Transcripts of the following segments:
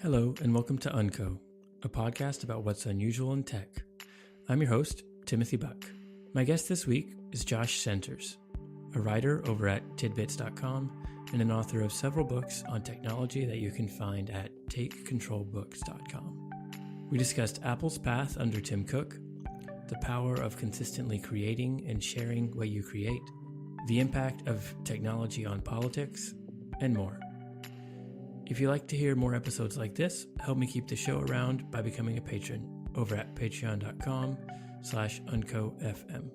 Hello, and welcome to Unco, a podcast about what's unusual in tech. I'm your host, Timothy Buck. My guest this week is Josh Centers, a writer over at Tidbits.com and an author of several books on technology that you can find at TakeControlBooks.com. We discussed Apple's path under Tim Cook, the power of consistently creating and sharing what you create, the impact of technology on politics, and more. If you'd like to hear more episodes like this, help me keep the show around by becoming a patron over at patreon.com/uncofm.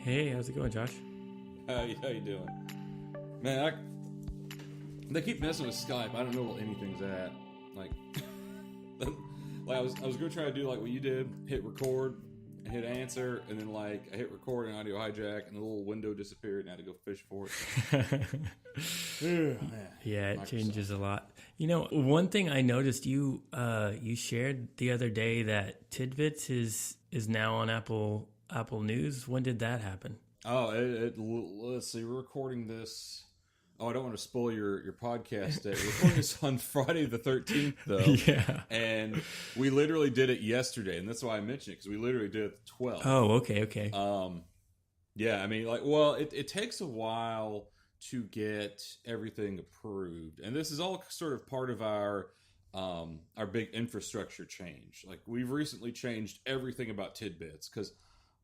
Hey, how's it going, Josh? How you doing? Man, they keep messing with Skype. I don't know what anything's at. Like I was going to try to do like what you did, hit record, and hit answer, and then like I hit record and audio hijack, and the little window disappeared, and I had to go fish for it. Yeah, it changes a lot. You know, one thing I noticed you shared the other day that Tidbits is now on Apple News. When did that happen? Oh, let's see. We're recording this. Oh, I don't want to spoil your podcast day. We're recording this on Friday the 13th, though. Yeah. And we literally did it yesterday, and that's why I mentioned it, because we literally did it the 12th. Oh, okay. Yeah, I mean, like, well, it takes a while to get everything approved, and this is all sort of part of our big infrastructure change. Like, we've recently changed everything about Tidbits, because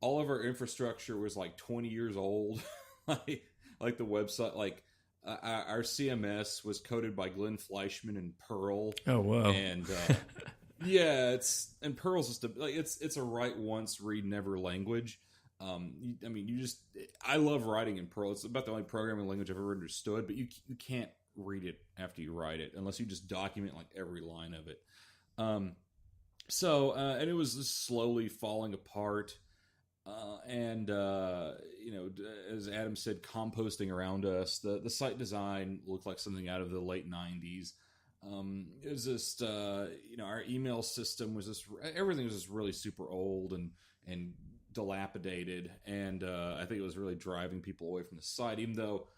all of our infrastructure was like 20 years old. like the website, like our CMS was coded by Glenn Fleischman in Perl. Oh, wow. And yeah, Perl's just it's a write once, read never language. I love writing in Perl. It's about the only programming language I've ever understood, but you can't read it after you write it unless you just document like every line of it. And it was just slowly falling apart. As Adam said, composting around us. The site design looked like something out of the late 90s. It was just, our email system was just, everything was just really super old and dilapidated. And I think it was really driving people away from the site, even though,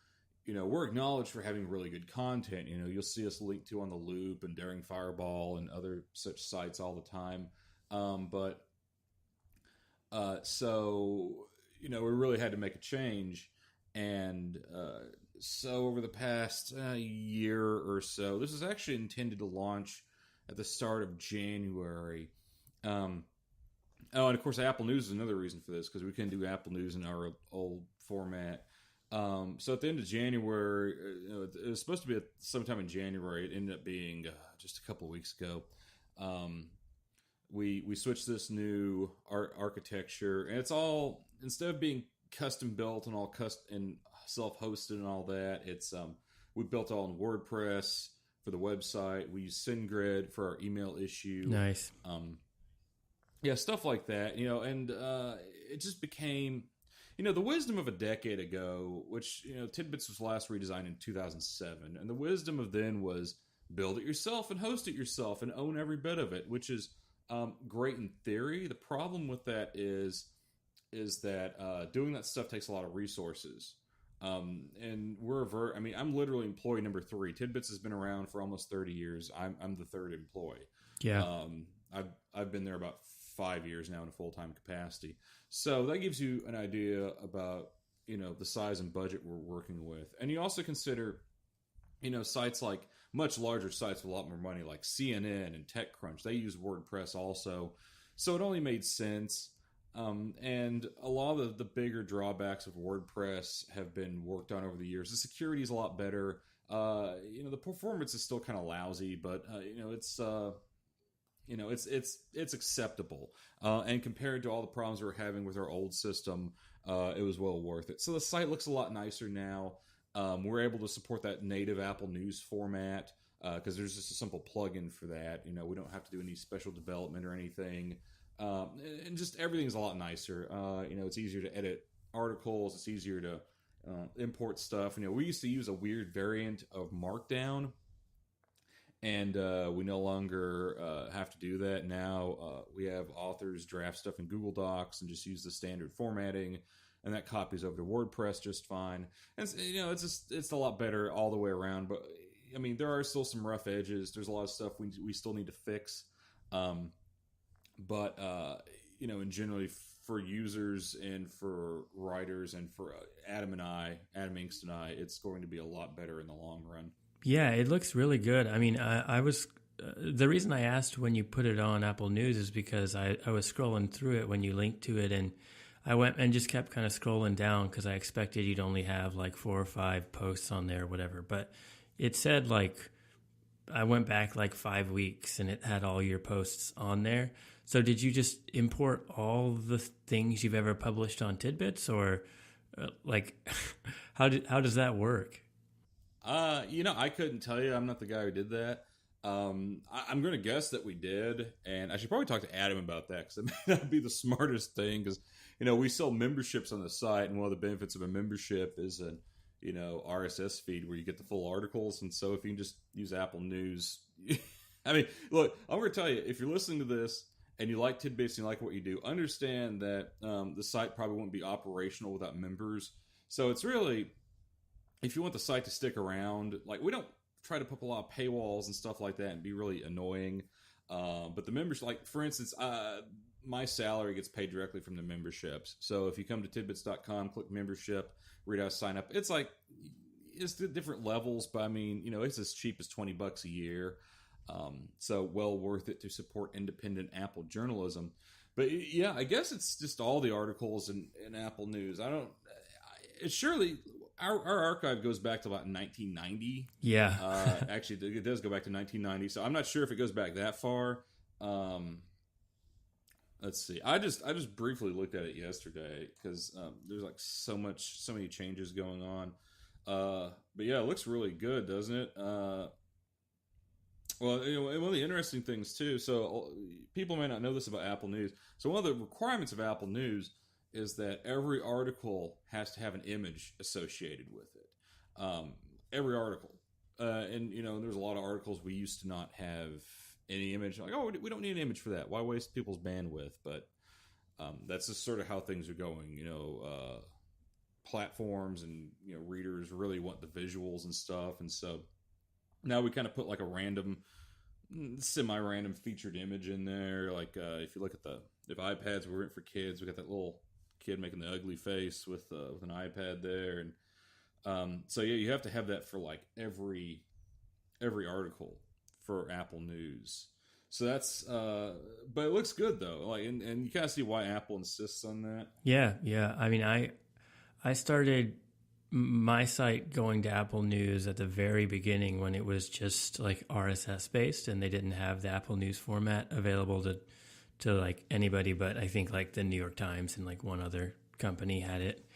we're acknowledged for having really good content. You'll see us linked to on The Loop and Daring Fireball and other such sites all the time. We really had to make a change. And so over the past year or so, this is actually intended to launch at the start of January. And of course, Apple News is another reason for this, because we couldn't do Apple News in our old format. So at the end of January, it was supposed to be sometime in January. It ended up being just a couple of weeks ago. We switched this new architecture, and it's all, instead of being custom built and all and self-hosted and all that, it's we built all in WordPress for the website. We use SendGrid for our email issue. Nice. Stuff like that. And it just became, the wisdom of a decade ago, which Tidbits was last redesigned in 2007, and the wisdom of then was build it yourself and host it yourself and own every bit of it, which is great in theory. The problem with that is that doing that stuff takes a lot of resources. And I'm literally employee number 3. Tidbits has been around for almost 30 years. I'm the third employee. Yeah. I've been there about 5 years now in a full-time capacity. So that gives you an idea about, the size and budget we're working with. And you also consider, sites like much larger sites with a lot more money, like CNN and TechCrunch. They use WordPress also. So it only made sense. And a lot of the bigger drawbacks of WordPress have been worked on over the years. The security is a lot better. The performance is still kind of lousy, but it's acceptable. And compared to all the problems we were having with our old system, it was well worth it. So the site looks a lot nicer now. We're able to support that native Apple News format because there's just a simple plugin for that. We don't have to do any special development or anything. And just everything's a lot nicer. It's easier to edit articles. It's easier to import stuff. We used to use a weird variant of Markdown, and we no longer have to do that. Now we have authors draft stuff in Google Docs and just use the standard formatting. and that copies over to WordPress just fine. And it's a lot better all the way around. But I mean, there are still some rough edges. There's a lot of stuff we still need to fix. But and generally for users and for writers and for Adam Inkst and I, it's going to be a lot better in the long run. Yeah, it looks really good. I mean, I was the reason I asked when you put it on Apple News is because I was scrolling through it when you linked to it, and I went and just kept kind of scrolling down because I expected you'd only have like 4 or 5 posts on there or whatever. But it said like I went back like 5 weeks and it had all your posts on there. So did you just import all the things you've ever published on Tidbits, or how does that work? I couldn't tell you. I'm not the guy who did that. I'm going to guess that we did, and I should probably talk to Adam about that because it may not be the smartest thing. Because we sell memberships on the site, and one of the benefits of a membership is an RSS feed where you get the full articles. And so if you can just use Apple News, I mean, look, I'm going to tell you, if you're listening to this and you like Tidbits and you like what you do, understand that the site probably won't be operational without members. So it's really, if you want the site to stick around, like we don't try to put a lot of paywalls and stuff like that and be really annoying. But the members, like for instance, my salary gets paid directly from the memberships. So if you come to tidbits.com, click membership, read how to sign up. It's different levels, but I mean, it's as cheap as $20 a year. So well worth it to support independent Apple journalism. But yeah, I guess it's just all the articles in Apple News. It's surely our archive goes back to about 1990. Yeah. Actually, it does go back to 1990. So I'm not sure if it goes back that far. Let's see. I just briefly looked at it yesterday because there's like so many changes going on. But yeah, it looks really good, doesn't it? Well, one of the interesting things too. So people may not know this about Apple News. So one of the requirements of Apple News is that every article has to have an image associated with it. Every article, and there's a lot of articles we used to not have any image. Like, oh, we don't need an image for that. Why waste people's bandwidth? But that's just sort of how things are going. Platforms and readers really want the visuals and stuff, and so now we kind of put like a semi-random featured image in there. Like if you look at if iPads were meant for kids, we got that little kid making the ugly face with an iPad there, and so yeah, you have to have that for like every article for Apple News. So that's but it looks good though, like and you kind of see why Apple insists on that. Yeah. I mean, I started my site going to Apple News at the very beginning when it was just like RSS based and they didn't have the Apple News format available to like anybody, but I think like the New York Times and like one other company had it.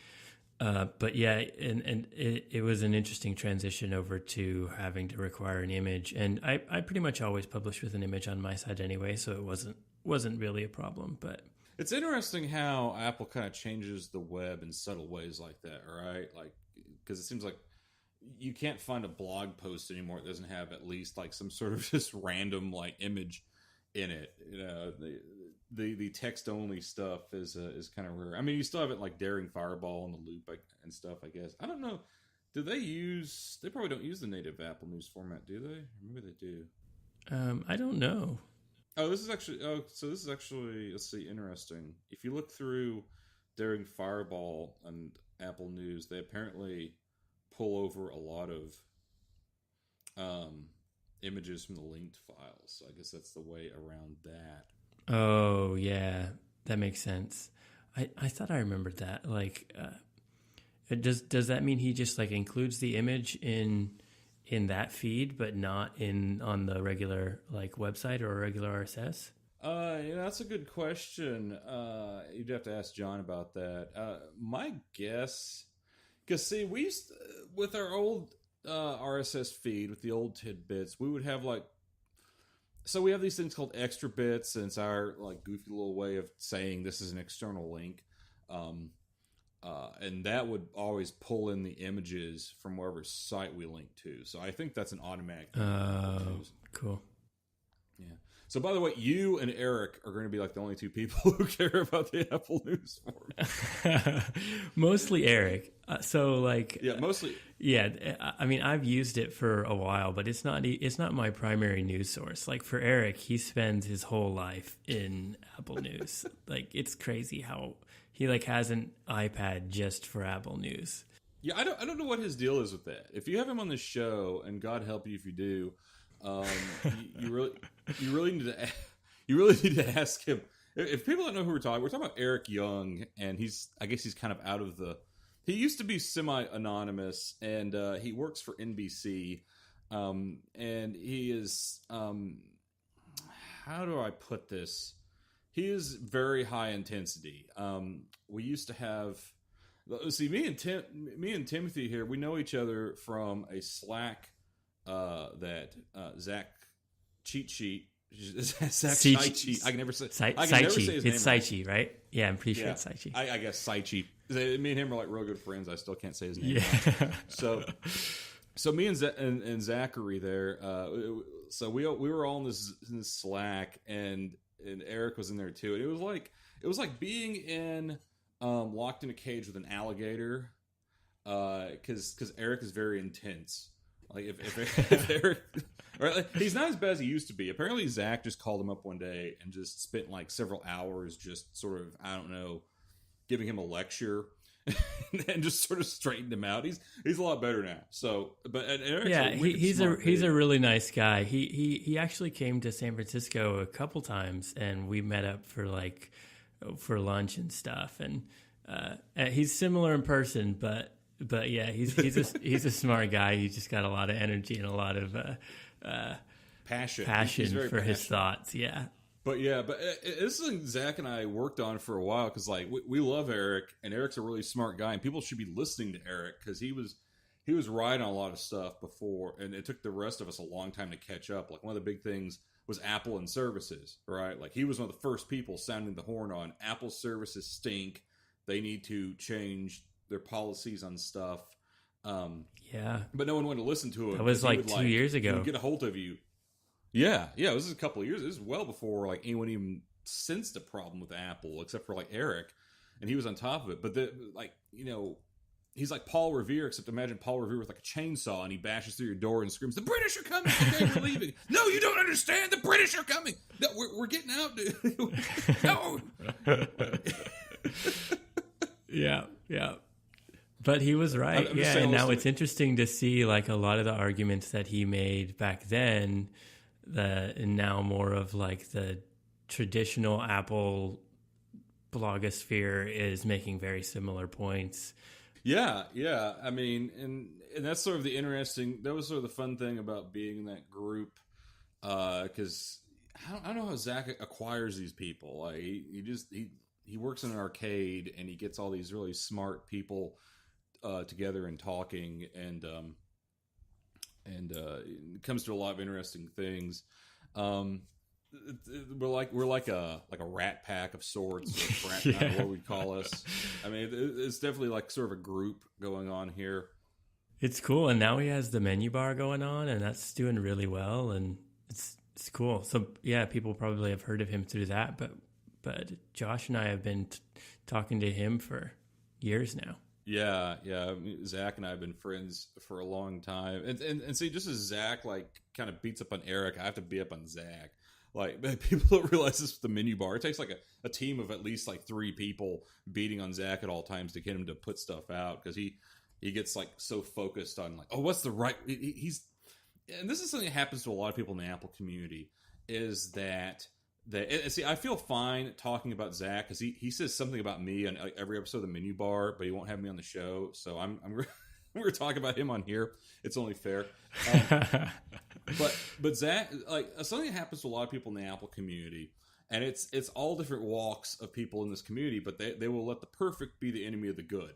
But yeah, and it was an interesting transition over to having to require an image. And I pretty much always publish with an image on my site anyway, so it wasn't really a problem. But it's interesting how Apple kind of changes the web in subtle ways like that, right? Like, because it seems like you can't find a blog post anymore that doesn't have at least like some sort of just random like image in it. The text only stuff is kind of rare. I mean, you still have it like Daring Fireball and the Loop and stuff, I guess. I don't know. Do they use? They probably don't use the native Apple News format, do they? Maybe they do. I don't know. This is actually. Let's see. Interesting. If you look through Daring Fireball and Apple News, they apparently pull over a lot of images from the linked files. So I guess that's the way around that. Oh yeah, that makes sense. I thought I remembered that. Like, does that mean he just like includes the image in that feed, but not on the regular like website or a regular RSS? That's a good question. You'd have to ask John about that. My guess, because see, we used with our old RSS feed with the old Tidbits, we would have like. So we have these things called extra bits, and it's our like goofy little way of saying this is an external link, and that would always pull in the images from wherever site we link to. So I think that's an automatic. Cool. Yeah. So, by the way, you and Eric are going to be like the only two people who care about the Apple News forum. Mostly Eric. Mostly. Yeah, I mean, I've used it for a while, but it's not my primary news source. Like for Eric, he spends his whole life in Apple News. Like it's crazy how he like has an iPad just for Apple News. Yeah, I don't know what his deal is with that. If you have him on the show, and God help you if you do, you really need to ask him. If people don't know who we're talking about Eric Young, and I guess he's kind of out of the. He used to be semi-anonymous, and he works for NBC, and he is. How do I put this? He is very high intensity. We used to have. Let's see, me and Timothy here. We know each other from a Slack that Zach Cheat Sheet. Zach Saichi. I can never say. His name. It's Saichi, right? Yeah, I'm pretty sure it's Saichi. I guess Saichi. Me and him are like real good friends. I still can't say his name. Yeah. So me and Zachary there. So we were all in this Slack, and Eric was in there too. And it was like being in locked in a cage with an alligator. Because Eric is very intense. Like if Eric, right, he's not as bad as he used to be. Apparently, Zach just called him up one day and just spent like several hours just sort of, I don't know, giving him a lecture and just sort of straightened him out. He's a lot better now. So, but Eric's he's a really nice guy. He actually came to San Francisco a couple times, and we met up for lunch and stuff. And he's similar in person, but yeah, he's a smart guy. He's just got a lot of energy and a lot of passion for his thoughts. Yeah. But this is something Zach and I worked on for a while because like we love Eric, and Eric's a really smart guy, and people should be listening to Eric because he was right on a lot of stuff before, and it took the rest of us a long time to catch up. Like one of the big things was Apple and services, right? Like he was one of the first people sounding the horn on Apple services stink. They need to change their policies on stuff. But no one wanted to listen to him. That was like 2 years ago. He would get a hold of you. Yeah. This is a couple of years. This is well before like anyone even sensed a problem with Apple, except for like Eric, and he was on top of it. But he's like Paul Revere, except imagine Paul Revere with like a chainsaw, and he bashes through your door and screams, "The British are coming! Okay, we're leaving." No, you don't understand. The British are coming. No, we're getting out, dude. No. Yeah. But he was right. And now it's interesting to see like a lot of the arguments that he made back then, and now more of like the traditional Apple blogosphere is making very similar points. Yeah. I mean, and that's sort of that was sort of the fun thing about being in that group, because I don't know how Zach acquires these people. Like he works in an arcade, and he gets all these really smart people together and talking, and it comes to a lot of interesting things. We're like a rat pack of sorts. I don't know what we'd call us. I mean, it's definitely like sort of a group going on here. It's cool, and now he has the menu bar going on, and that's doing really well, and it's cool. So yeah, people probably have heard of him through that, but Josh and I have been talking to him for years now. Yeah. I mean, Zach and I have been friends for a long time, and see, just as Zach like kind of beats up on Eric, I have to beat up on Zach. Like people don't realize this with the menu bar. It takes like a team of at least like 3 people beating on Zach at all times to get him to put stuff out, because he gets like so focused on like, oh, what's the right? He's, and this is something that happens to a lot of people in the Apple community, is that. See, I feel fine talking about Zach because he says something about me on every episode of the menu bar, but he won't have me on the show. So I'm we're going to talk about him on here. It's only fair. But Zach, like something that happens to a lot of people in the Apple community, and it's all different walks of people in this community, but they will let the perfect be the enemy of the good.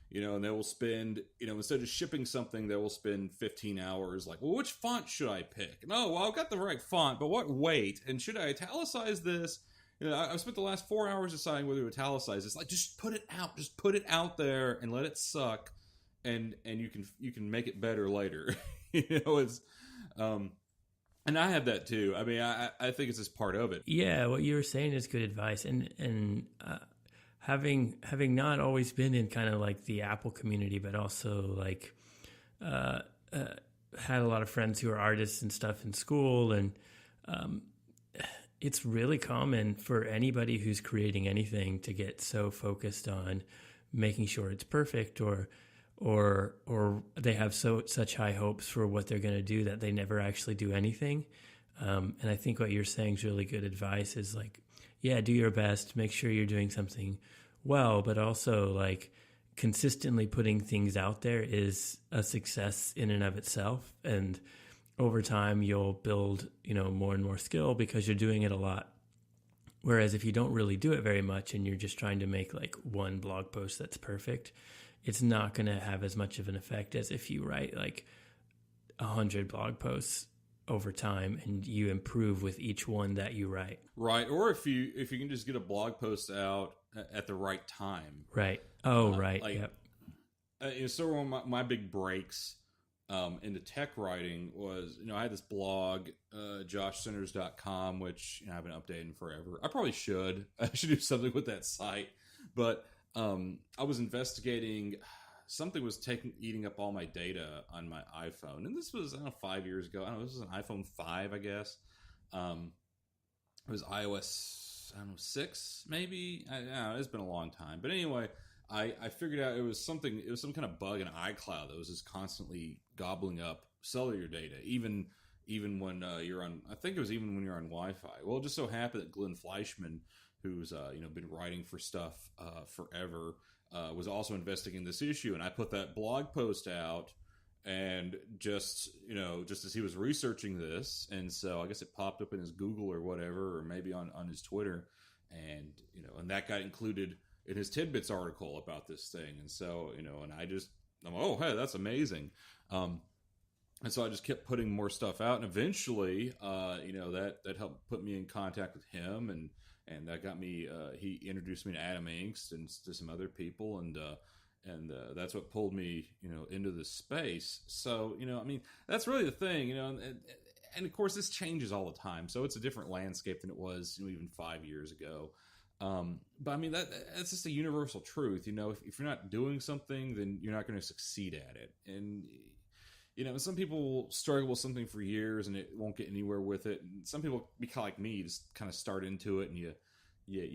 And they will spend, instead of shipping something, they will spend 15 hours like, well, which font should I pick? No, well, I've got the right font, but what weight? And should I italicize this? I've spent the last 4 hours deciding whether to italicize this. Like, just put it out. Just put it out there and let it suck, and you can make it better later. It's And I have that too. I mean, I think it's just part of it. Yeah, what you were saying is good advice, and having not always been in kind of like the Apple community, but also like uh, uh, had a lot of friends who are artists and stuff in school, and um, it's really common for anybody who's creating anything to get so focused on making sure it's perfect, or they have such high hopes for what they're going to do that they never actually do anything. And I think what you're saying is really good advice. Is like, yeah, do your best, make sure you're doing something well, but also like consistently putting things out there is a success in and of itself. And over time, you'll build, more and more skill because you're doing it a lot. Whereas if you don't really do it very much and you're just trying to make like one blog post that's perfect, it's not going to have as much of an effect as if you write like 100 blog posts over time and you improve with each one that you write. Right. Or if you can just get a blog post out at the right time. Right. Oh, right. Like, yep. So one of my big breaks into tech writing was, I had this blog, joshcenters.com, which I haven't updated in forever. I probably should. I should do something with that site. But I was investigating, something was eating up all my data on my iPhone. And this was, 5 years ago. I don't know, this was an iPhone 5, I guess. It was iOS, 6, maybe? I don't know, it's been a long time. But anyway, I figured out it was some kind of bug in iCloud that was just constantly gobbling up cellular data, even when you're on, I think it was even when you're on Wi-Fi. Well, it just so happened that Glenn Fleischman, who's been writing for stuff forever, was also investigating this issue, and I put that blog post out, and just as he was researching this, and so I guess it popped up in his Google or whatever, or maybe on his Twitter, and and that got included in his Tidbits article about this thing, and so and I'm oh, hey, that's amazing. And so I just kept putting more stuff out, and eventually, that helped put me in contact with him, and that got me. He introduced me to Adam Engst and to some other people, and that's what pulled me, into this space. So, that's really the thing, and of course, this changes all the time. So it's a different landscape than it was, even 5 years ago. But that's just a universal truth. If you're not doing something, then you're not going to succeed at it. And some people struggle with something for years and it won't get anywhere with it. And some people be kind of like me, just kind of start into it and you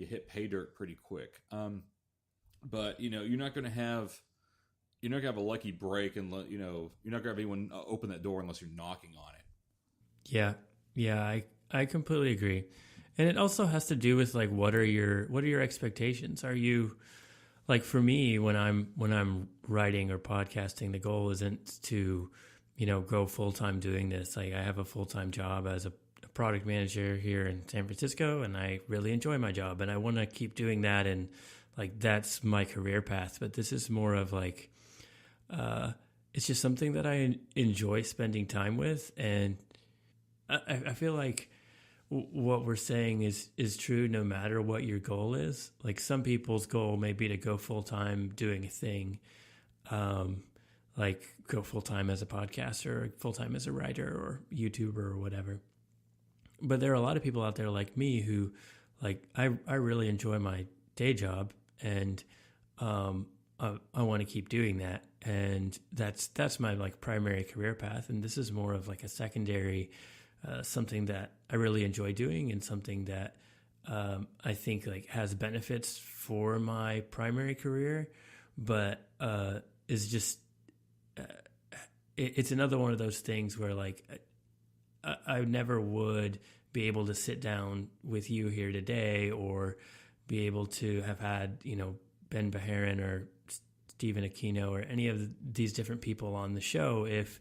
hit pay dirt pretty quick. But you're not going to have a lucky break, and you're not going to have anyone open that door unless you're knocking on it. Yeah, I completely agree. And it also has to do with like what are your expectations? Are you like, for me, when I'm writing or podcasting, the goal isn't to go full-time doing this. Like, I have a full-time job as a product manager here in San Francisco, and I really enjoy my job, and I want to keep doing that, and like that's my career path. But this is more of like it's just something that I enjoy spending time with, and I feel like what we're saying is true no matter what your goal is. Like, some people's goal may be to go full-time doing a thing, like go full-time as a podcaster, or full-time as a writer or YouTuber or whatever. But there are a lot of people out there like me who, like, I really enjoy my day job, and I want to keep doing that, and that's my like primary career path. And this is more of like a secondary, something that I really enjoy doing, and something that I think like has benefits for my primary career, but is just it's another one of those things where like I never would be able to sit down with you here today, or be able to have had Ben Beharin or Stephen Aquino or any of these different people on the show if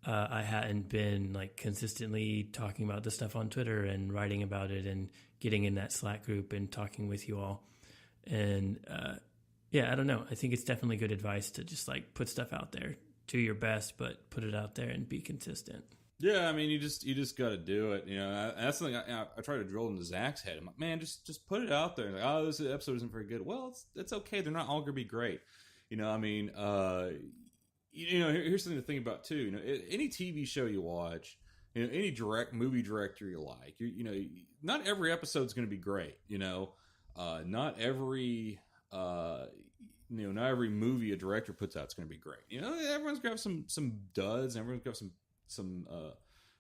I hadn't been like consistently talking about this stuff on Twitter and writing about it and getting in that Slack group and talking with you all. And I don't know. I think it's definitely good advice to just like put stuff out there, do your best, but put it out there and be consistent. Yeah, you just got to do it. That's something I try to drill into Zach's head. I'm like, man, just put it out there. Like, oh, this episode isn't very good. Well, it's okay. They're not all going to be great. Here's something to think about too. Any TV show you watch, any movie director you like. Not every episode's going to be great. Not every not every movie a director puts out is going to be great. Everyone's got some duds, and everyone's got some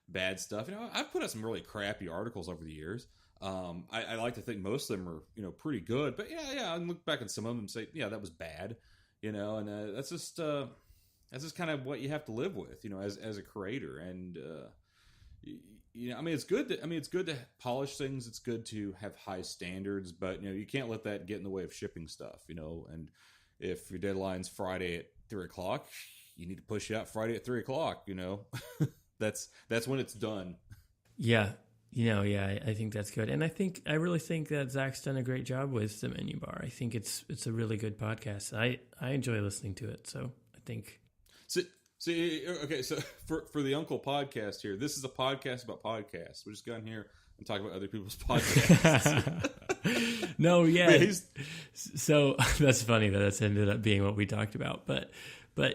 bad stuff. I've put out some really crappy articles over the years. I like to think most of them are pretty good, but I look back at some of them and say, that was bad. And that's just kind of what you have to live with, as a creator. And it's good to polish things. It's good to have high standards, but you can't let that get in the way of shipping stuff. And if your deadline's Friday at 3:00, you need to push it out Friday at 3:00. That's when it's done. Yeah. I think that's good. And I really think that Zach's done a great job with the Menu Bar. I think it's a really good podcast. I enjoy listening to it. So I think. So for the Uncle podcast here, this is a podcast about podcasts. We're just going here and talk about other people's podcasts. No, yeah. So that's funny that's ended up being what we talked about. But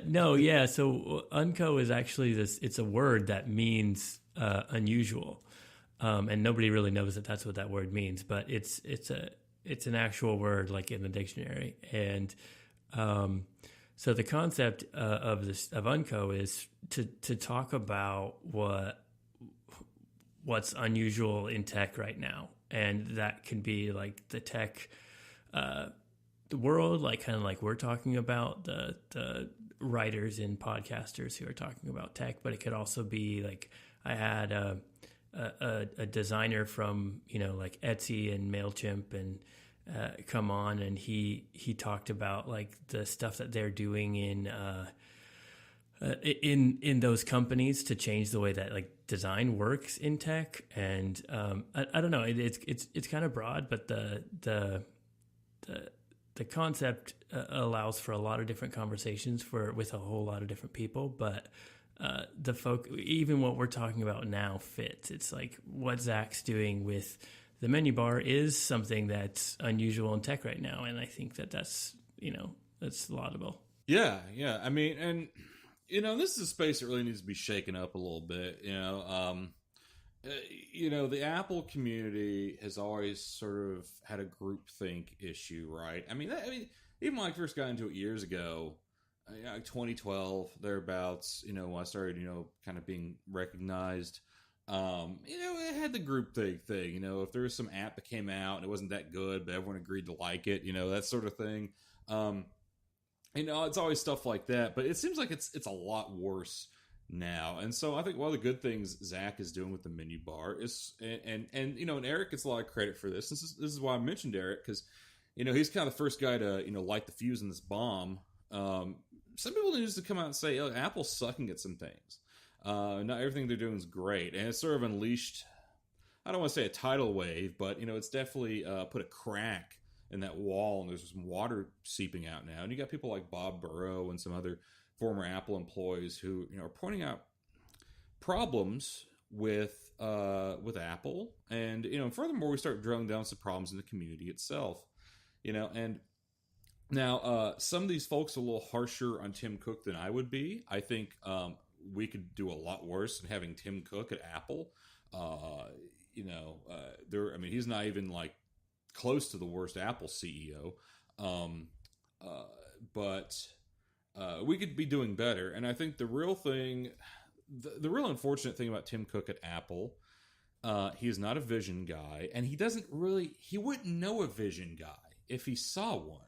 no, yeah. So unco is actually it's a word that means unusual. And nobody really knows that that's what that word means, but it's an actual word, like in the dictionary. And so the concept of unco is to talk about what's unusual in tech right now, and that can be like the tech the world, like kind of like we're talking about the writers and podcasters who are talking about tech, but it could also be like I had a designer from like Etsy and MailChimp and come on, and he talked about like the stuff that they're doing in those companies to change the way that like design works in tech. And I don't know, it's kind of broad, but the concept allows for a lot of different conversations with a whole lot of different people, but even what we're talking about now fits. It's like what Zach's doing with the Menu Bar is something that's unusual in tech right now, and I think that's laudable. Yeah. I mean, and this is a space that really needs to be shaken up a little bit. The Apple community has always sort of had a groupthink issue, right? I mean, even when I first got into it years ago, 2012 thereabouts, when I started, kind of being recognized, it had the groupthink thing. If there was some app that came out and it wasn't that good, but everyone agreed to like it, that sort of thing. It's always stuff like that, but it seems like it's a lot worse now. And so I think one of the good things Zach is doing with the Menu Bar is, and Eric gets a lot of credit for this. This is why I mentioned Eric, because he's kind of the first guy to light the fuse in this bomb. Some people need to come out and say, Apple's sucking at some things. Not everything they're doing is great, and it's sort of unleashed, I don't want to say a tidal wave, but it's definitely put a crack in that wall, and there's some water seeping out now. And you got people like Bob Burrow and some other former Apple employees who are pointing out problems with Apple, and furthermore, we start drilling down some problems in the community itself. And now some of these folks are a little harsher on Tim Cook than I would be. I think we could do a lot worse than having Tim Cook at Apple. He's not even like close to the worst Apple CEO. But we could be doing better. And I think the real thing, the real unfortunate thing about Tim Cook at Apple, he is not a vision guy, and he wouldn't know a vision guy if he saw one.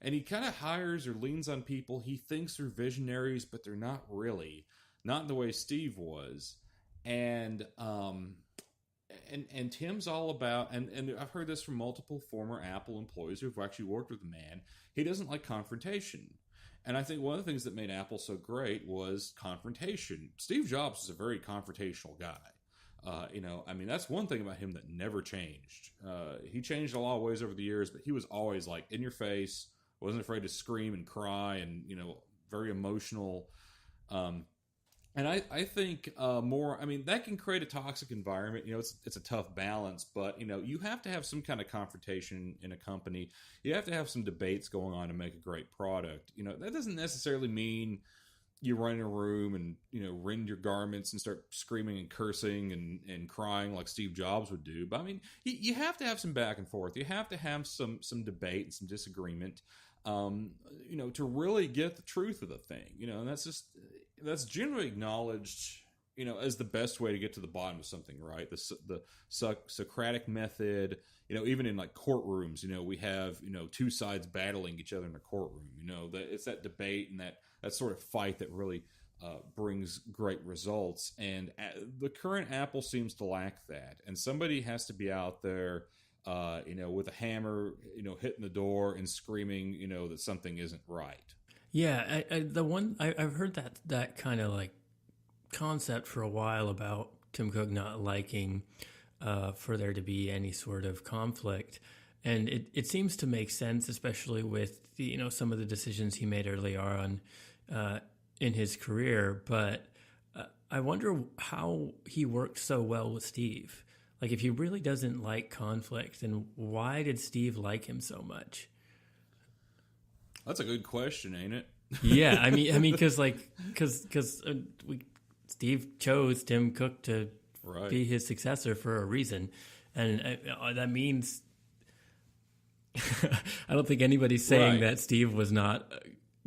And he kind of hires or leans on people he thinks are visionaries, but they're not really. Not in the way Steve was. And Tim's all about, and I've heard this from multiple former Apple employees who've actually worked with the man, he doesn't like confrontation. And I think one of the things that made Apple so great was confrontation. Steve Jobs was a very confrontational guy. That's one thing about him that never changed. He changed a lot of ways over the years, but he was always like in your face, wasn't afraid to scream and cry, and very emotional. And I think that can create a toxic environment. It's a tough balance, but you have to have some kind of confrontation in a company. You have to have some debates going on to make a great product. That doesn't necessarily mean you run in a room and, rend your garments and start screaming and cursing and crying like Steve Jobs would do. But I mean, you have to have some back and forth. You have to have some debate and some disagreement, to really get the truth of the thing, and that's generally acknowledged, as the best way to get to the bottom of something, right? The Socratic method, even in like courtrooms, we have, two sides battling each other in a courtroom, it's that debate and that sort of fight that really brings great results. And the current Apple seems to lack that. And somebody has to be out there, with a hammer, hitting the door and screaming, that something isn't right. Yeah, I've heard that kind of like concept for a while about Tim Cook not liking for there to be any sort of conflict. And it seems to make sense, especially with some of the decisions he made early on in his career. But I wonder how he worked so well with Steve. Like, if he really doesn't like conflict, then why did Steve like him so much? That's a good question, ain't it? Yeah, I mean, because Steve chose Tim Cook to be his successor for a reason, and that means I don't think anybody's saying that Steve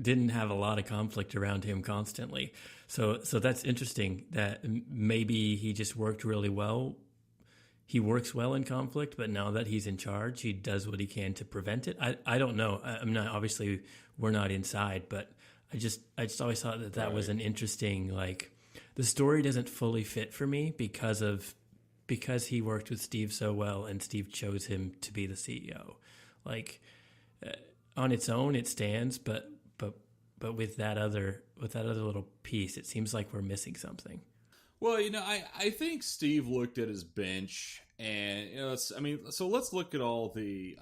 didn't have a lot of conflict around him constantly. So that's interesting that maybe he just worked really well. He works well in conflict, but now that he's in charge, he does what he can to prevent it. I don't know. I'm not, obviously we're not inside, but I just always thought that was an interesting, like, the story doesn't fully fit for me because he worked with Steve so well and Steve chose him to be the CEO. Like, on its own, it stands, but with that other little piece, it seems like we're missing something. Well, I think Steve looked at his bench, and so let's look at all the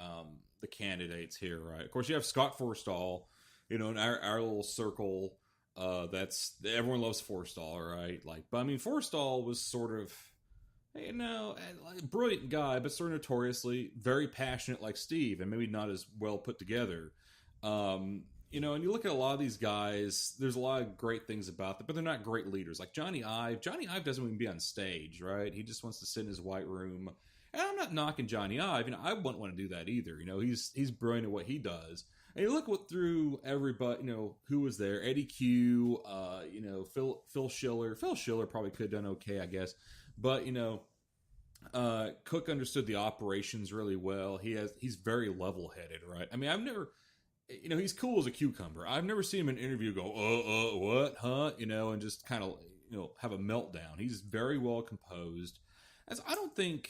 candidates here, right? Of course, you have Scott Forstall, in our little circle. That's everyone loves Forstall, right? Like, but I mean, Forstall was sort of, a brilliant guy, but sort of notoriously very passionate, like Steve, and maybe not as well put together. And you look at a lot of these guys, there's a lot of great things about them, but they're not great leaders. Like Johnny Ive. Johnny Ive doesn't even be on stage, right? He just wants to sit in his white room. And I'm not knocking Johnny Ive. I wouldn't want to do that either. He's brilliant at what he does. And you look through everybody, who was there. Eddie Q, Phil Schiller. Phil Schiller probably could have done okay, I guess. But, Cook understood the operations really well. He's very level-headed, right? I mean, I've never... he's cool as a cucumber. I've never seen him in an interview go, what, huh? And just kind of, have a meltdown. He's very well composed. I don't think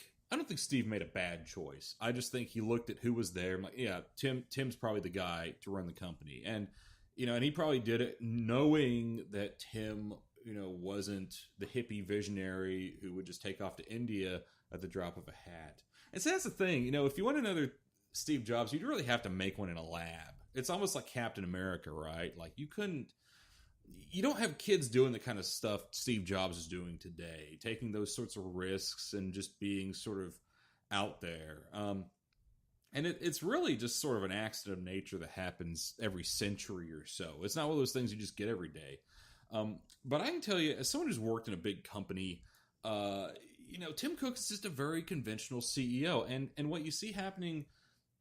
Steve made a bad choice. I just think he looked at who was there. I'm like, yeah, Tim's probably the guy to run the company. And, and he probably did it knowing that Tim, wasn't the hippie visionary who would just take off to India at the drop of a hat. And so that's the thing, if you want another Steve Jobs, you'd really have to make one in a lab. It's almost like Captain America, right? Like, you don't have kids doing the kind of stuff Steve Jobs is doing today, taking those sorts of risks and just being sort of out there. And it's really just sort of an accident of nature that happens every century or so. It's not one of those things you just get every day. But I can tell you, as someone who's worked in a big company, Tim Cook is just a very conventional CEO. And what you see happening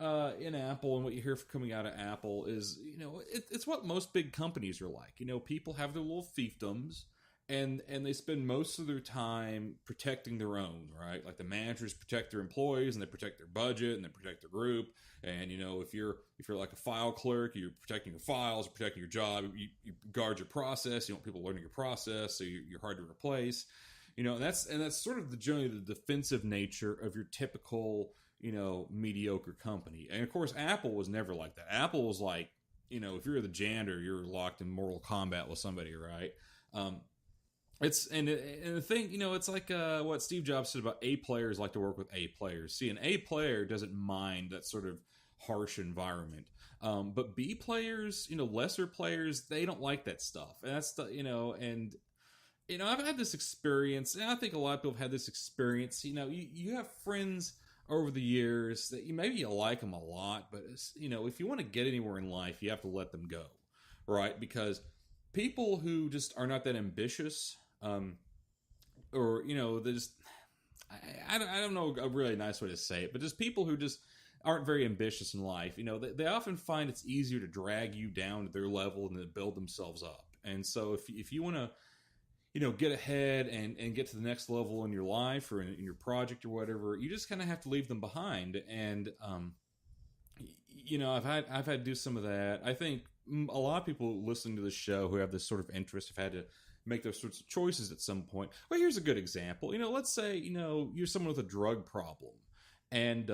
in Apple and what you hear coming out of Apple is, it's what most big companies are like. People have their little fiefdoms and they spend most of their time protecting their own, right? Like the managers protect their employees and they protect their budget and they protect their group. And, if you're like a file clerk, you're protecting your files, you're protecting your job, you guard your process. You don't want people learning your process, so you're hard to replace. And that's sort of generally the defensive nature of your typical, mediocre company. And of course, Apple was never like that. Apple was like, if you're the janitor, you're locked in mortal combat with somebody, right? And the thing, it's like what Steve Jobs said about A players like to work with A players. See, an A player doesn't mind that sort of harsh environment. But B players, lesser players, they don't like that stuff. And that's I've had this experience, and I think a lot of people have had this experience. You have friends over the years that maybe you like them a lot, but if you want to get anywhere in life, you have to let them go, right? Because people who just are not that ambitious, or they just I don't know a really nice way to say it, but just people who just aren't very ambitious in life. They often find it's easier to drag you down to their level than to build themselves up. And so if you want to get ahead and get to the next level in your life or in your project or whatever, you just kind of have to leave them behind. And I've had to do some of that. I think a lot of people listening to the show who have this sort of interest have had to make those sorts of choices at some point. Well, here's a good example. Let's say you're someone with a drug problem, and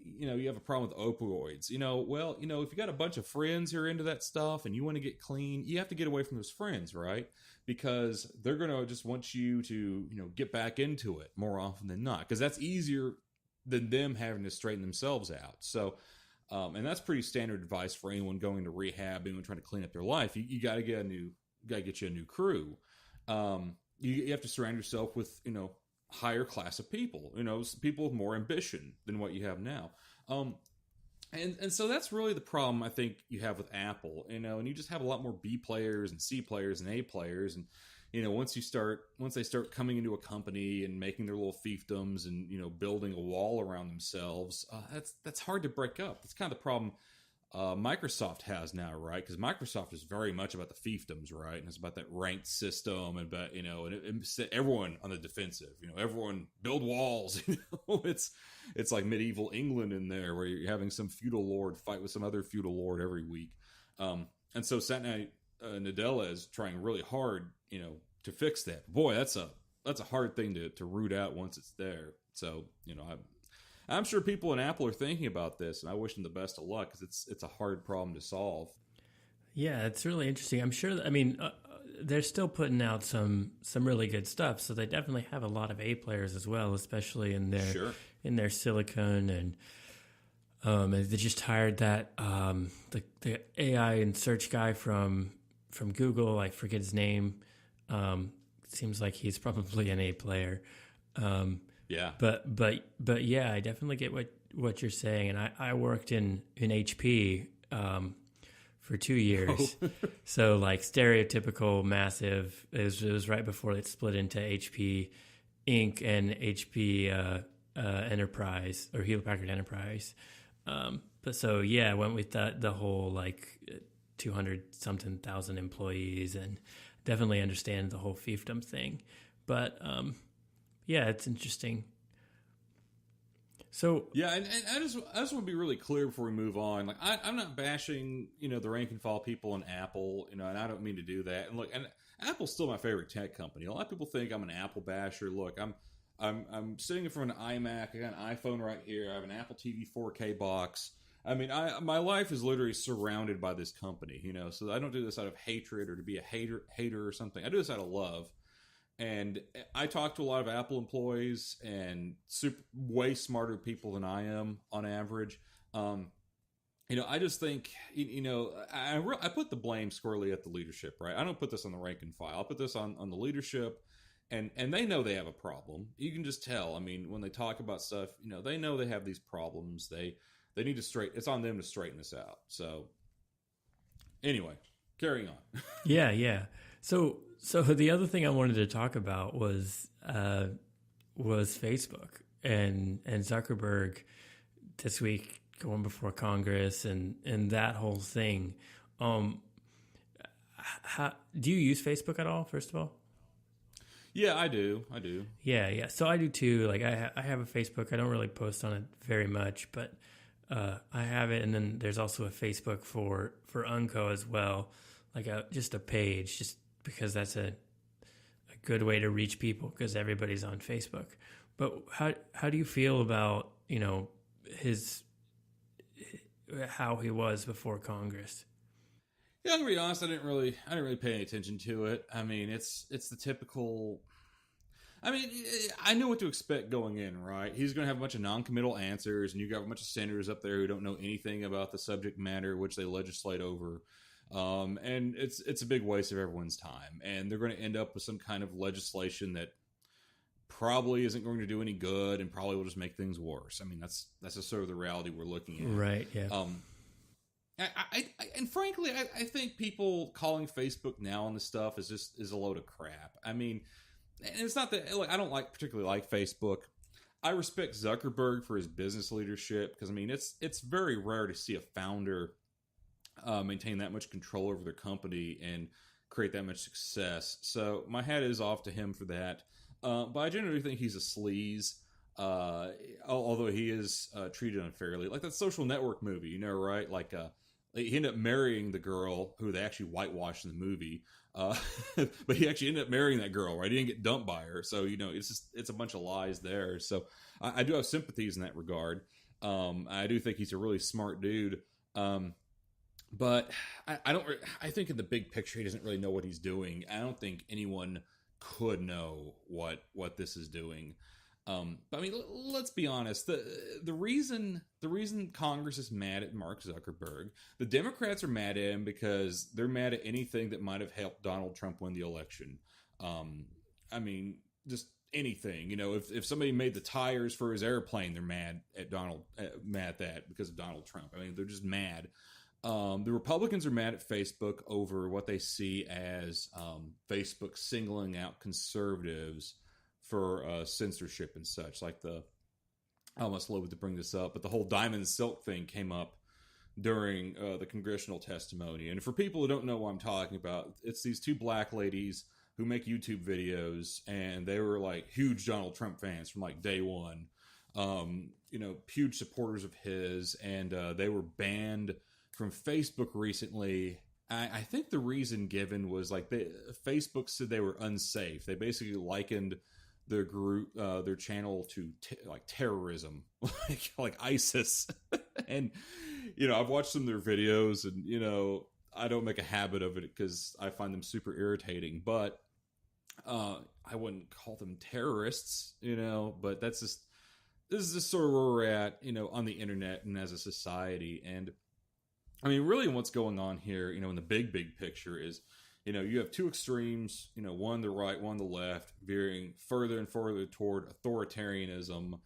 you have a problem with opioids. If you got a bunch of friends who are into that stuff and you want to get clean, you have to get away from those friends, right? Because they're going to just want you to get back into it more often than not, because that's easier than them having to straighten themselves out. So and that's pretty standard advice for anyone going to rehab, anyone trying to clean up their life. You got to get you a new crew. You have to surround yourself with higher class of people, people with more ambition than what you have now. And so that's really the problem I think you have with Apple, and you just have a lot more B players and C players and A players. And, once they start coming into a company and making their little fiefdoms and, building a wall around themselves, that's hard to break up. That's kind of the problem Microsoft has now, right? Because Microsoft is very much about the fiefdoms, right? And it's about that ranked system and about, and it set everyone on the defensive, everyone build walls. It's like medieval England in there where you're having some feudal lord fight with some other feudal lord every week. And so Satya Nadella is trying really hard, to fix that. Boy, that's a hard thing to root out once it's there. So, I'm sure people in Apple are thinking about this, and I wish them the best of luck because it's a hard problem to solve. Yeah, it's really interesting. I'm sure. They're still putting out some really good stuff, so they definitely have a lot of A players as well, especially in their silicon. And they just hired that the AI and search guy from Google. I forget his name. Seems like he's probably an A player. Yeah. But yeah, I definitely get what you're saying. And I worked in HP for 2 years. Oh. So like stereotypical massive. It was right before it split into HP Inc. and HP Enterprise or Hewlett Packard Enterprise. But so yeah, I went with the whole like 200 something thousand employees and definitely understand the whole fiefdom thing. But yeah, it's interesting. So yeah, and I just want to be really clear before we move on. Like I'm not bashing the rank and file people in Apple, and I don't mean to do that. And look, and Apple's still my favorite tech company. A lot of people think I'm an Apple basher. Look, I'm sitting in front of an iMac. I got an iPhone right here. I have an Apple TV 4K box. I mean, my life is literally surrounded by this company. So I don't do this out of hatred or to be a hater or something. I do this out of love. And I talk to a lot of Apple employees and way smarter people than I am on average. I just think, I put the blame squarely at the leadership, right? I don't put this on the rank and file. I put this on the leadership, and they know they have a problem. You can just tell. I mean, when they talk about stuff, they know they have these problems. They need to it's on them to straighten this out. So anyway, carrying on. Yeah. So the other thing I wanted to talk about was Facebook and Zuckerberg this week going before Congress and that whole thing. How, do you use Facebook at all, first of all? Yeah, I do. Yeah. So I do too. Like I have a Facebook. I don't really post on it very much, but I have it. And then there's also a Facebook for Unco as well, like just a page, just because that's a good way to reach people because everybody's on Facebook. But how do you feel about how he was before Congress? Yeah, I'm gonna be honest. I didn't really pay any attention to it. I mean, it's the typical. I mean, I know what to expect going in, right? He's going to have a bunch of non-committal answers, and you got a bunch of senators up there who don't know anything about the subject matter which they legislate over. And it's a big waste of everyone's time, and they're going to end up with some kind of legislation that probably isn't going to do any good and probably will just make things worse. I mean, that's just sort of the reality we're looking at. Right. Yeah. And frankly, I think people calling Facebook now on this stuff is a load of crap. I mean, and it's not that like I don't particularly like Facebook. I respect Zuckerberg for his business leadership because I mean it's very rare to see a founder maintain that much control over their company and create that much success. So my hat is off to him for that. But I generally think he's a sleaze. Although he is treated unfairly, like that Social Network movie, you know, right? Like he ended up marrying the girl who they actually whitewashed in the movie, but he actually ended up marrying that girl, right? He didn't get dumped by her, so you know, it's a bunch of lies there. So I do have sympathies in that regard. I do think he's a really smart dude. But I don't. I think in the big picture, he doesn't really know what he's doing. I don't think anyone could know what this is doing. But I mean, let's be honest. The reason Congress is mad at Mark Zuckerberg, the Democrats are mad at him because they're mad at anything that might have helped Donald Trump win the election. I mean, just anything. You know, if somebody made the tires for his airplane, they're mad at that because of Donald Trump. I mean, they're just mad. The Republicans are mad at Facebook over what they see as Facebook singling out conservatives for censorship and such. Like I almost loathe to bring this up, but the whole Diamond Silk thing came up during the congressional testimony. And for people who don't know what I'm talking about, it's these two black ladies who make YouTube videos, and they were like huge Donald Trump fans from like day one. You know, huge supporters of his, and they were banned from Facebook recently. I think the reason given was like Facebook said they were unsafe. They basically likened their group, their channel to like terrorism, like ISIS. And you know, I've watched some of their videos, and you know, I don't make a habit of it because I find them super irritating. But I wouldn't call them terrorists, you know. But this is just sort of where we're at, you know, on the internet and as a society. And I mean, really what's going on here, you know, in the big picture is, you know, you have two extremes, you know, one the right, one the left, veering further and further toward authoritarianism,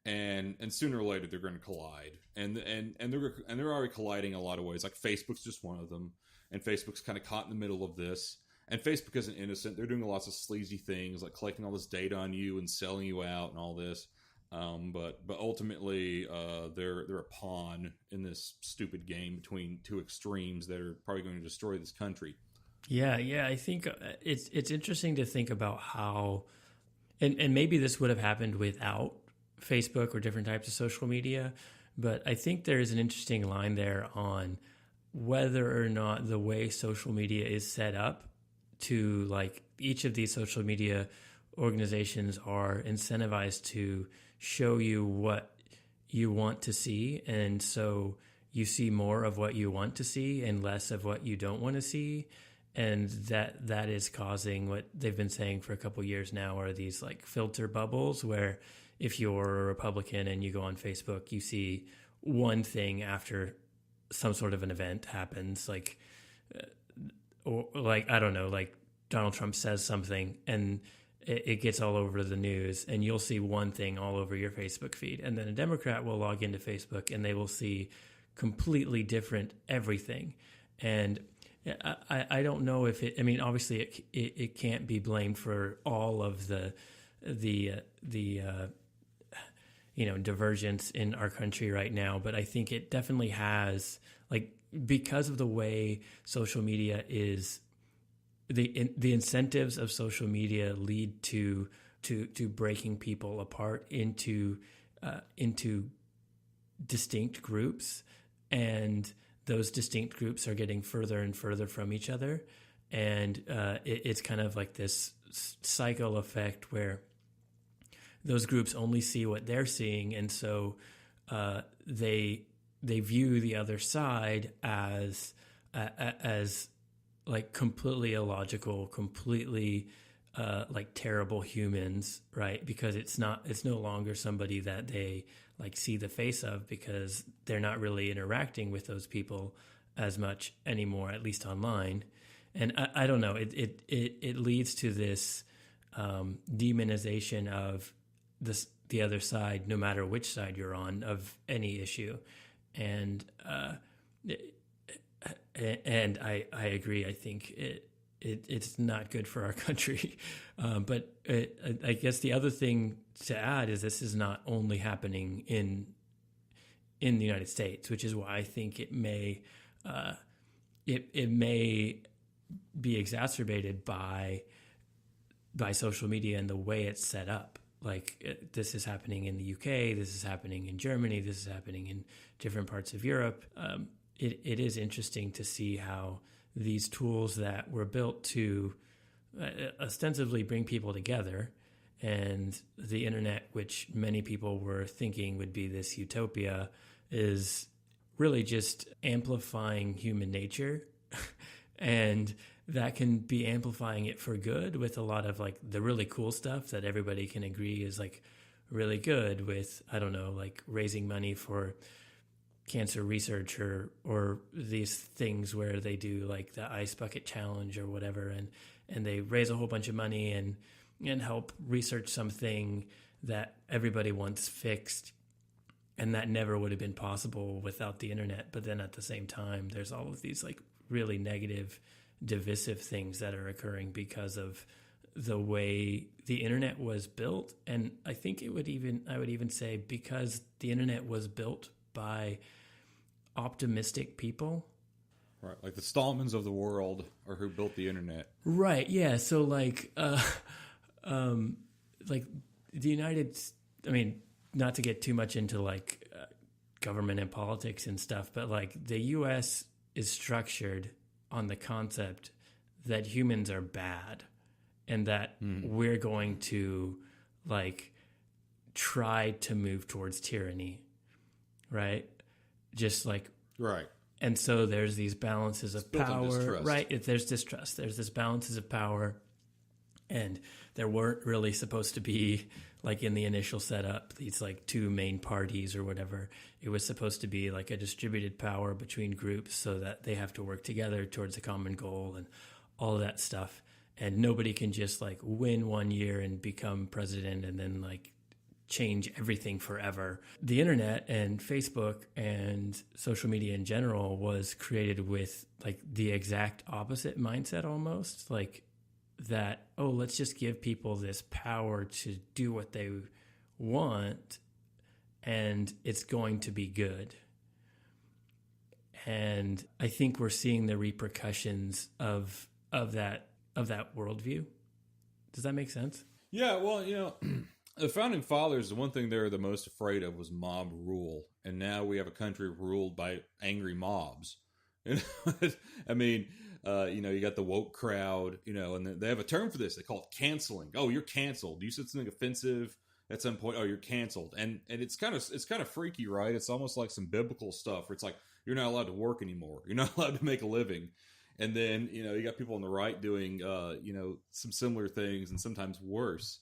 and sooner or later they're going to collide, and they're already colliding in a lot of ways. Like Facebook's just one of them, and Facebook's kind of caught in the middle of this. And Facebook isn't innocent; they're doing lots of sleazy things, like collecting all this data on you and selling you out and all this. But ultimately, they're a pawn in this stupid game between two extremes that are probably going to destroy this country. Yeah. I think it's interesting to think about how, and maybe this would have happened without Facebook or different types of social media, but I think there is an interesting line there on whether or not the way social media is set up to, like, each of these social media organizations are incentivized to show you what you want to see, and so you see more of what you want to see and less of what you don't want to see, and that is causing what they've been saying for a couple of years now are these like filter bubbles, where if you're a Republican and you go on Facebook, you see one thing after some sort of an event happens, like or like, I don't know, like Donald Trump says something and it gets all over the news, and you'll see one thing all over your Facebook feed. And then a Democrat will log into Facebook and they will see completely different everything. And I don't know if it, I mean, obviously it can't be blamed for all of the you know, divergence in our country right now. But I think it definitely has, like, because of the way social media is, the incentives of social media lead to breaking people apart into distinct groups, and those distinct groups are getting further and further from each other, and it's kind of like this cycle effect where those groups only see what they're seeing, and so they view the other side as like completely illogical, completely like terrible humans, right? Because it's no longer somebody that they like see the face of, because they're not really interacting with those people as much anymore, at least online. And I don't know, it leads to this demonization of the other side, no matter which side you're on of any issue. And And I agree. I think it's not good for our country. But I guess the other thing to add is this is not only happening in the United States, which is why I think it may be exacerbated by social media and the way it's set up. Like this is happening in the UK, this is happening in Germany, this is happening in different parts of Europe. It is interesting to see how these tools that were built to ostensibly bring people together, and the internet, which many people were thinking would be this utopia, is really just amplifying human nature. And that can be amplifying it for good with a lot of like the really cool stuff that everybody can agree is like really good with, I don't know, like raising money for cancer research or these things where they do like the ice bucket challenge or whatever. And they raise a whole bunch of money and help research something that everybody wants fixed. And that never would have been possible without the internet. But then at the same time, there's all of these like really negative, divisive things that are occurring because of the way the internet was built. And I think I would even say because the internet was built by optimistic people. Right, like the Stallmans of the world are who built the internet. Right, yeah. So like the not to get too much into like government and politics and stuff, but like the U.S. is structured on the concept that humans are bad and that we're going to like try to move towards tyranny, right? Just like, right. And so there's these balances of power, right? There's distrust. There's this balances of power. And there weren't really supposed to be, like in the initial setup, these like two main parties or whatever. It was supposed to be like a distributed power between groups so that they have to work together towards a common goal and all of that stuff. And nobody can just like win one year and become president and then like change everything forever. The internet and Facebook and social media in general was created with like the exact opposite mindset almost, like that, oh, let's just give people this power to do what they want and it's going to be good. And I think we're seeing the repercussions of that worldview. Does that make sense? Yeah, well, the founding fathers, the one thing they were the most afraid of was mob rule. And now we have a country ruled by angry mobs. I mean, you got the woke crowd, and they have a term for this. They call it canceling. Oh, you're canceled. You said something offensive at some point. Oh, you're canceled. And it's kind of freaky, right? It's almost like some biblical stuff where it's like, you're not allowed to work anymore. You're not allowed to make a living. And then, you got people on the right doing, some similar things and sometimes worse.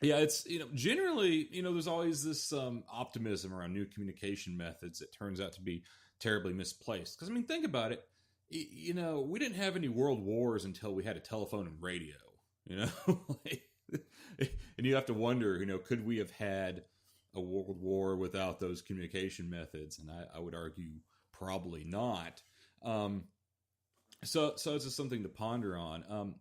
Yeah, it's, generally, there's always this optimism around new communication methods that turns out to be terribly misplaced. Because, think about it. We didn't have any world wars until we had a telephone and radio, and you have to wonder, could we have had a world war without those communication methods? And I would argue probably not. So it's just something to ponder on.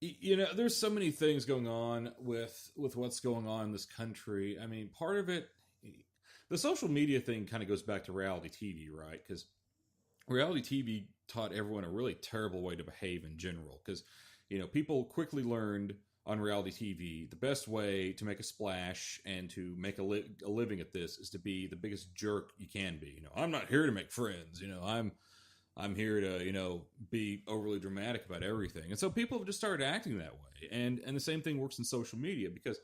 There's so many things going on with what's going on in this country. Part of it, the social media thing kind of goes back to reality TV, right? Because reality TV taught everyone a really terrible way to behave in general. Because, people quickly learned on reality TV, the best way to make a splash and to make a living at this is to be the biggest jerk you can be. I'm not here to make friends. I'm here to, be overly dramatic about everything. And so people have just started acting that way. And the same thing works in social media because,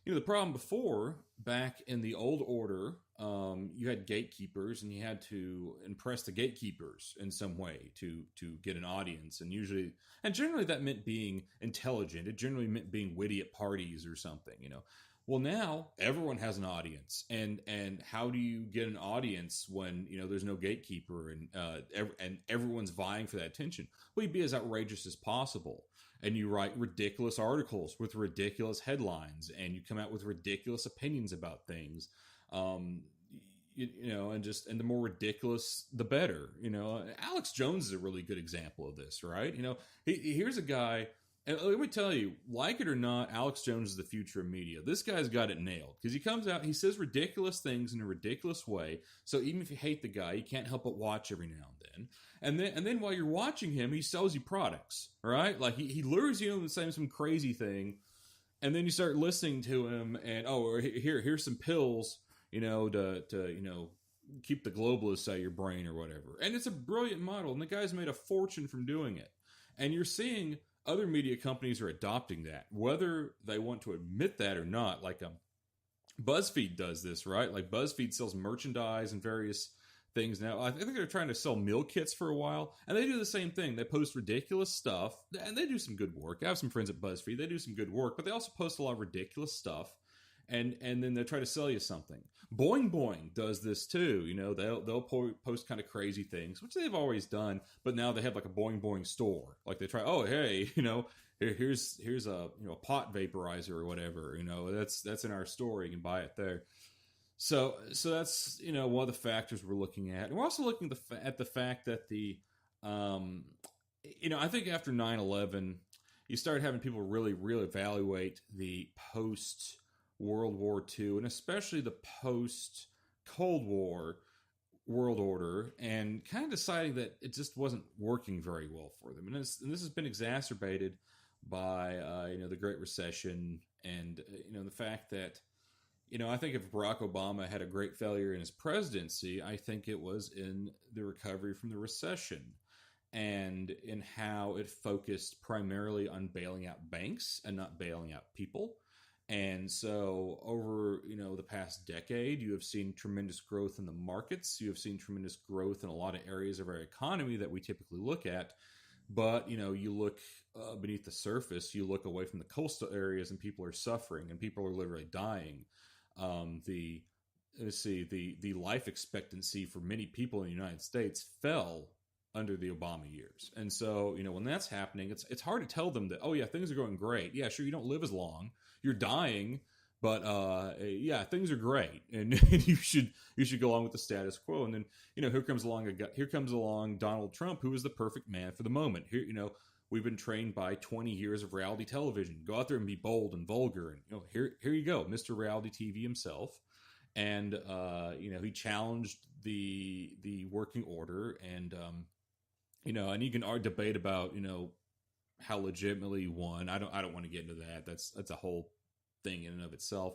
the problem before, back in the old order, you had gatekeepers and you had to impress the gatekeepers in some way to get an audience. And generally that meant being intelligent. It generally meant being witty at parties or something, Well, now everyone has an audience, and how do you get an audience when there's no gatekeeper and everyone's vying for that attention? Well, you be as outrageous as possible, and you write ridiculous articles with ridiculous headlines, and you come out with ridiculous opinions about things. and the more ridiculous, the better. Alex Jones is a really good example of this, right? Here's a guy, and let me tell you, like it or not, Alex Jones is the future of media. This guy's got it nailed because he comes out, he says ridiculous things in a ridiculous way. So even if you hate the guy, you can't help but watch every now and then. And then while you're watching him, he sells you products, right? Like he lures you into saying some crazy thing, and then you start listening to him, and here's some pills, to keep the globalists out of your brain or whatever. And it's a brilliant model, and the guy's made a fortune from doing it. And you're seeing other media companies are adopting that, whether they want to admit that or not. Like BuzzFeed does this, right? Like BuzzFeed sells merchandise and various things now. I think they're trying to sell meal kits for a while, and they do the same thing. They post ridiculous stuff, and they do some good work. I have some friends at BuzzFeed. They do some good work, but they also post a lot of ridiculous stuff, and then they try to sell you something. Boing Boing does this too. They'll post kind of crazy things, which they've always done, but now they have like a Boing Boing store. Like they try, here's a pot vaporizer or whatever. That's in our store. You can buy it there. So that's one of the factors we're looking at, and we're also looking at the fact that I think after 9/11, you started having people really evaluate the post World War II, and especially the post-Cold War world order, and kind of deciding that it just wasn't working very well for them. And this has been exacerbated by the Great Recession, and the fact that I think if Barack Obama had a great failure in his presidency, I think it was in the recovery from the recession and in how it focused primarily on bailing out banks and not bailing out people. And so over, the past decade, you have seen tremendous growth in the markets. You have seen tremendous growth in a lot of areas of our economy that we typically look at. But, you look beneath the surface, you look away from the coastal areas, and people are suffering and people are literally dying. The life expectancy for many people in the United States fell under the Obama years. And so, when that's happening, it's hard to tell them that, oh yeah, things are going great. Yeah, sure, you don't live as long. You're dying, but things are great, and you should go along with the status quo. And then here comes along Donald Trump, who is the perfect man for the moment. Here we've been trained by 20 years of reality television. Go out there and be bold and vulgar, and here you go, Mr. Reality TV himself. And he challenged the working order, and and you can debate about how legitimately he won. I don't want to get into that. That's a whole thing in and of itself.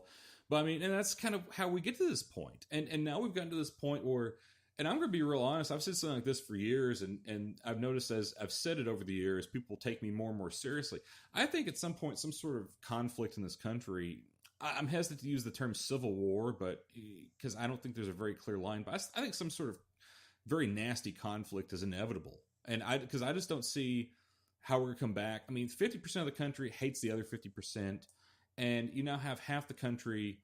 But and that's kind of how we get to this point. And now we've gotten to this point where, and I'm going to be real honest, I've said something like this for years, and I've noticed as I've said it over the years, people take me more and more seriously. I think at some point, some sort of conflict in this country, I'm hesitant to use the term civil war, but because I don't think there's a very clear line, but I think some sort of very nasty conflict is inevitable. And because I just don't see how we're going to come back. 50% of the country hates the other 50%, and you now have half the country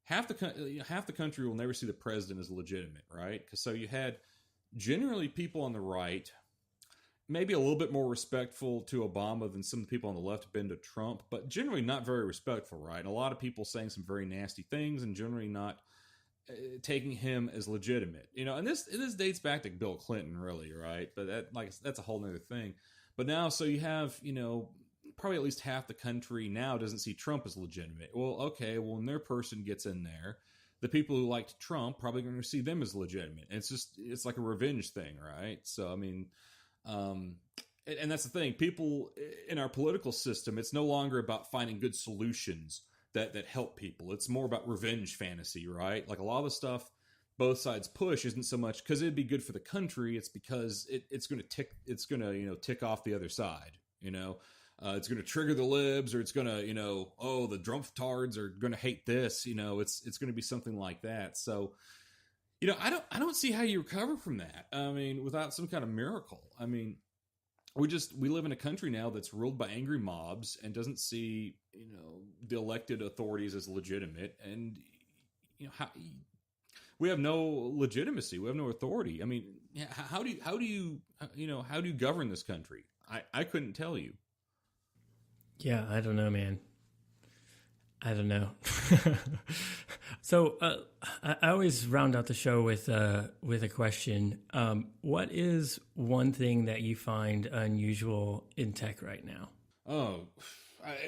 will never see the president as legitimate, right? Because so you had generally people on the right, maybe a little bit more respectful to Obama than some of the people on the left have been to Trump, but generally not very respectful, right? And a lot of people saying some very nasty things and generally not taking him as legitimate, and this dates back to Bill Clinton, really, right? But that's a whole nother thing. But now, so you have, probably at least half the country now doesn't see Trump as legitimate. Well, okay, when their person gets in there, the people who liked Trump probably going to see them as legitimate. And it's like a revenge thing, right? So, and that's the thing. People in our political system, it's no longer about finding good solutions that help people. It's more about revenge fantasy, right? Like a lot of the stuff both sides push isn't so much because it'd be good for the country. It's because it's going to tick off the other side. It's going to trigger the libs, or it's going to the Drumptards are going to hate this. It's going to be something like that. So I don't see how you recover from that. Without some kind of miracle. We live in a country now that's ruled by angry mobs and doesn't see the elected authorities as legitimate, and we have no legitimacy. We have no authority. How do you govern this country? I couldn't tell you. Yeah, I don't know, man. I don't know. So I always round out the show with a question. What is one thing that you find unusual in tech right now? Oh,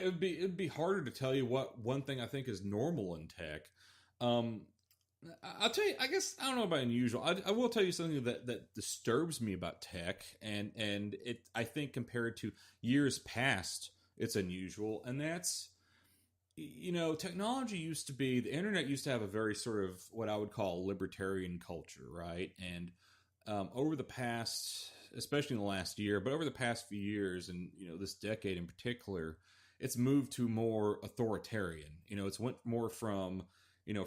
it'd be harder to tell you what one thing I think is normal in tech. Um, I'll tell you. I guess I don't know about unusual. I will tell you something that disturbs me about tech, and it I think compared to years past, it's unusual, and that's technology used to be the internet used to have a very sort of what I would call libertarian culture, right? And over the past, especially in the last year, but over the past few years, and this decade in particular, it's moved to more authoritarian. It's went more from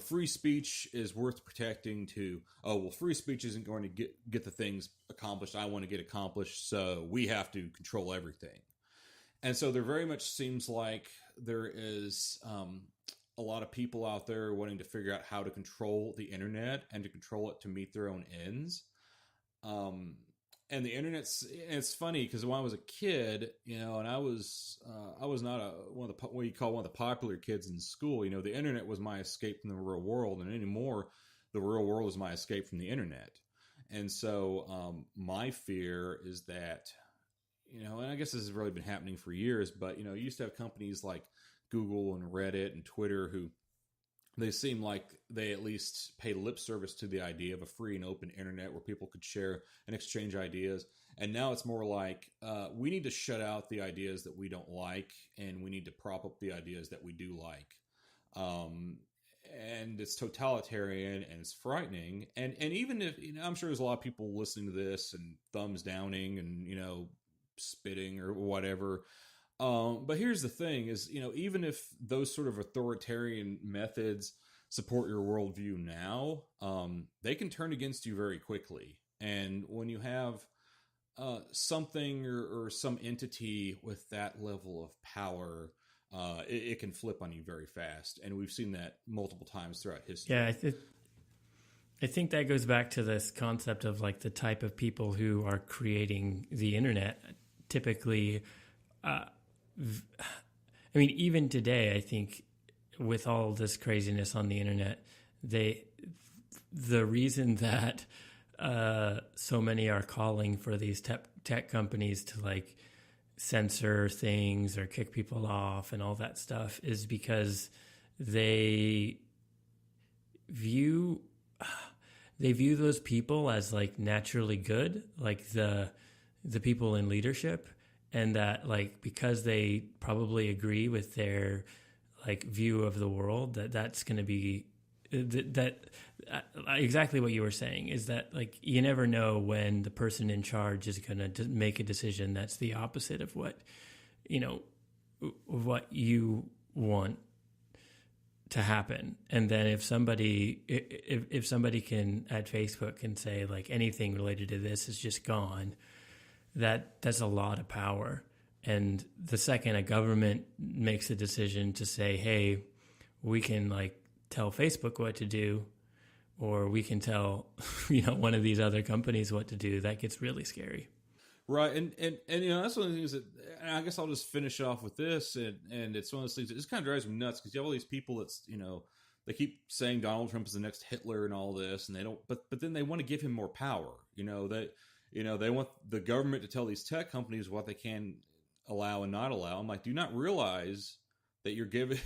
free speech is worth protecting to, oh well, free speech isn't going to get the things accomplished I want to get accomplished, so we have to control everything. And so there very much seems like there is a lot of people out there wanting to figure out how to control the internet and to control it to meet their own ends. And the it's funny because when I was a kid, and I was not one of the what you call one of the popular kids in school. The internet was my escape from the real world, and anymore, the real world is my escape from the internet. And so my fear is that and I guess this has really been happening for years, but you used to have companies like Google and Reddit and Twitter who they seem like they at least pay lip service to the idea of a free and open internet where people could share and exchange ideas. And now it's more like we need to shut out the ideas that we don't like, and we need to prop up the ideas that we do like. And it's totalitarian and it's frightening. And even if I'm sure there's a lot of people listening to this and thumbs downing and spitting or whatever. But here's the thing is, even if those sort of authoritarian methods support your worldview now, they can turn against you very quickly. And when you have something or some entity with that level of power, it can flip on you very fast. And we've seen that multiple times throughout history. Yeah, I think that goes back to this concept of like the type of people who are creating the internet. Typically, even today, I think with all this craziness on the internet, the reason that so many are calling for these tech companies to like censor things or kick people off and all that stuff is because they view those people as like naturally good, like the people in leadership, and that like because they probably agree with their like view of the world, that's going to be that exactly what you were saying is that like you never know when the person in charge is going to make a decision that's the opposite of what what you want to happen. And then if somebody can at Facebook can say like anything related to this is just gone, that's a lot of power. And the second a government makes a decision to say, hey, we can like tell Facebook what to do, or we can tell one of these other companies what to do, that gets really scary. Right, and that's one of the things that, and I guess I'll just finish off with this, and it's one of those things that just kind of drives me nuts because you have all these people that's they keep saying Donald Trump is the next Hitler and all this, and they don't, but then they want to give him more power. They want the government to tell these tech companies what they can allow and not allow. I'm like, do you not realize that you're giving,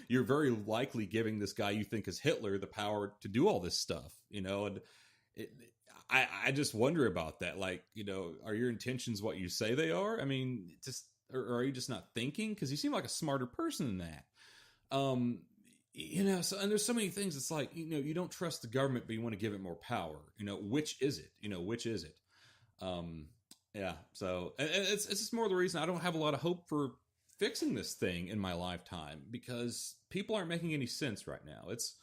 you're very likely giving this guy you think is Hitler the power to do all this stuff, and I just wonder about that. Like, are your intentions what you say they are? I mean, or are you just not thinking? Because you seem like a smarter person than that. So, and there's so many things. It's like, you don't trust the government, but you want to give it more power. Which is it? Which is it? Yeah. So and it's just more the reason I don't have a lot of hope for fixing this thing in my lifetime, because people aren't making any sense right now. It's,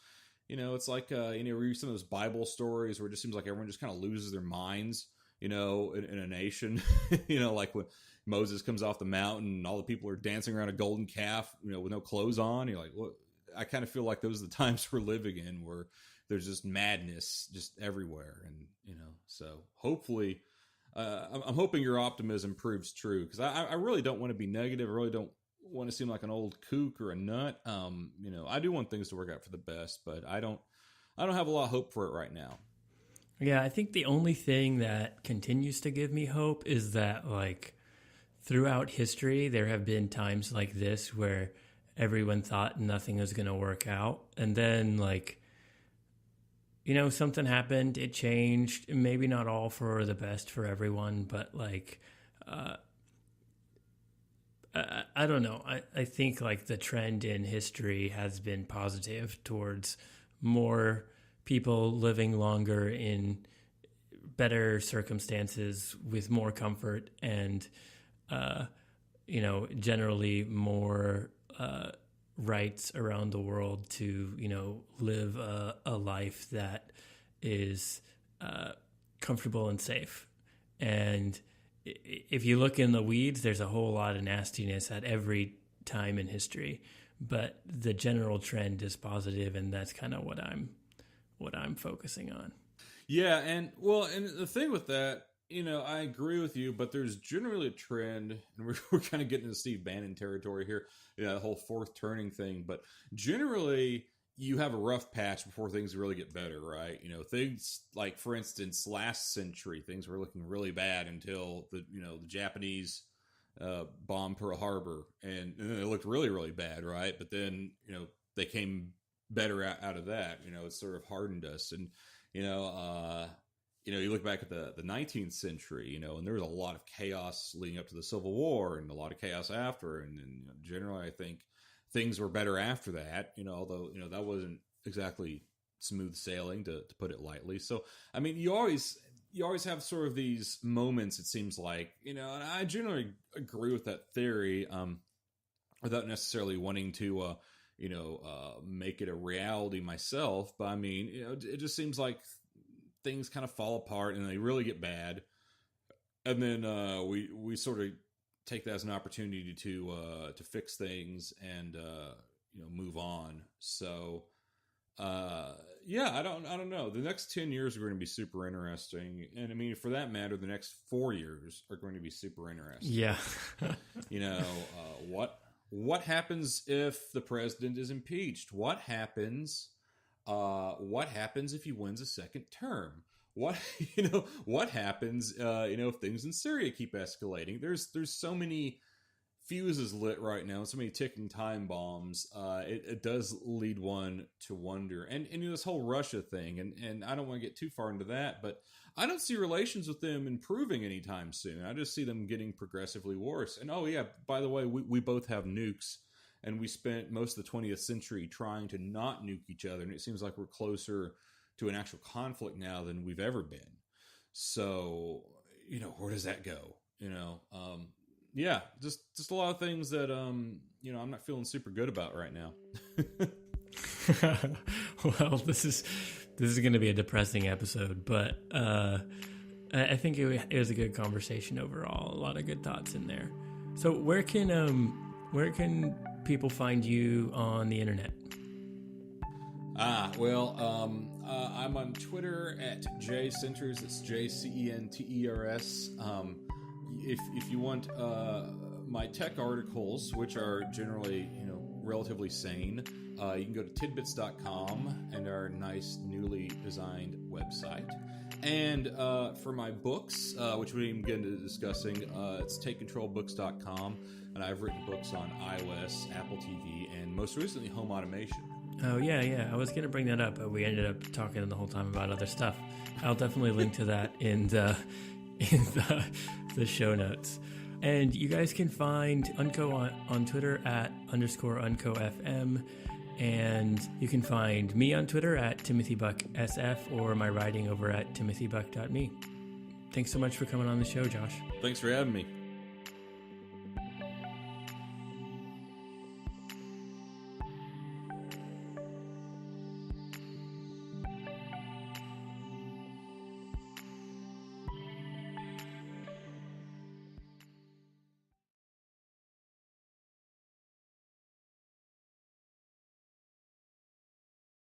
it's like, read some of those Bible stories where it just seems like everyone just kind of loses their minds, in a nation, like when Moses comes off the mountain and all the people are dancing around a golden calf, with no clothes on. You're like, what? I kind of feel like those are the times we're living in where there's just madness just everywhere. And, so hopefully, I'm hoping your optimism proves true, because I really don't want to be negative. I really don't want to seem like an old kook or a nut. I do want things to work out for the best, but I don't have a lot of hope for it right now. Yeah, I think the only thing that continues to give me hope is that, like, throughout history, there have been times like this where everyone thought nothing was going to work out. And then, like, something happened, it changed, maybe not all for the best for everyone, but, like, I don't know. I think, like, the trend in history has been positive towards more people living longer in better circumstances with more comfort and, generally more rights around the world to, live a life that is comfortable and safe. And if you look in the weeds, there's a whole lot of nastiness at every time in history, but the general trend is positive, and that's kind of what I'm focusing on. Yeah, and the thing with that, I agree with you, but there's generally a trend, and we're kind of getting into Steve Bannon territory here, the whole fourth turning thing, but generally you have a rough patch before things really get better, right? Things like, for instance, last century, things were looking really bad until the Japanese bombed Pearl Harbor, and then it looked really, really bad, right? But then, they came better out of that. It sort of hardened us. And, you look back at the 19th century, and there was a lot of chaos leading up to the Civil War and a lot of chaos after. And generally, I think things were better after that, although, that wasn't exactly smooth sailing, to put it lightly. So, I mean, you always have sort of these moments, it seems like, and I generally agree with that theory, without necessarily wanting to, make it a reality myself. But I mean, it just seems like things kind of fall apart and they really get bad. And then we sort of take that as an opportunity to fix things and move on. So I don't know. The next 10 years are going to be super interesting, and I mean, for that matter, the next 4 years are going to be super interesting. Yeah. What happens if the president is impeached? What happens if he wins a second term? What happens if things in Syria keep escalating? There's so many fuses lit right now, so many ticking time bombs. It does lead one to wonder. And this whole Russia thing, and I don't want to get too far into that, but I don't see relations with them improving anytime soon. I just see them getting progressively worse. And oh yeah, by the way, we both have nukes, and we spent most of the 20th century trying to not nuke each other, and it seems like we're closer to an actual conflict now than we've ever been. So, where does that go? Just a lot of things that I'm not feeling super good about right now. Well, this is going to be a depressing episode, but I think it was a good conversation overall. A lot of good thoughts in there. So where can people find you on the internet? I'm on Twitter at jcenters. It's JCENTERS. If you want my tech articles, which are generally relatively sane, you can go to tidbits.com and our nice newly designed website. And for my books, which we didn't get into discussing, it's takecontrolbooks.com, and I've written books on iOS, Apple TV, and most recently home automation. Oh, yeah. I was going to bring that up, but we ended up talking the whole time about other stuff. I'll definitely link to that in the show notes. And you guys can find Unco on Twitter at _UncoFM. And you can find me on Twitter at TimothyBuckSF, or my writing over at timothybuck.me. Thanks so much for coming on the show, Josh. Thanks for having me.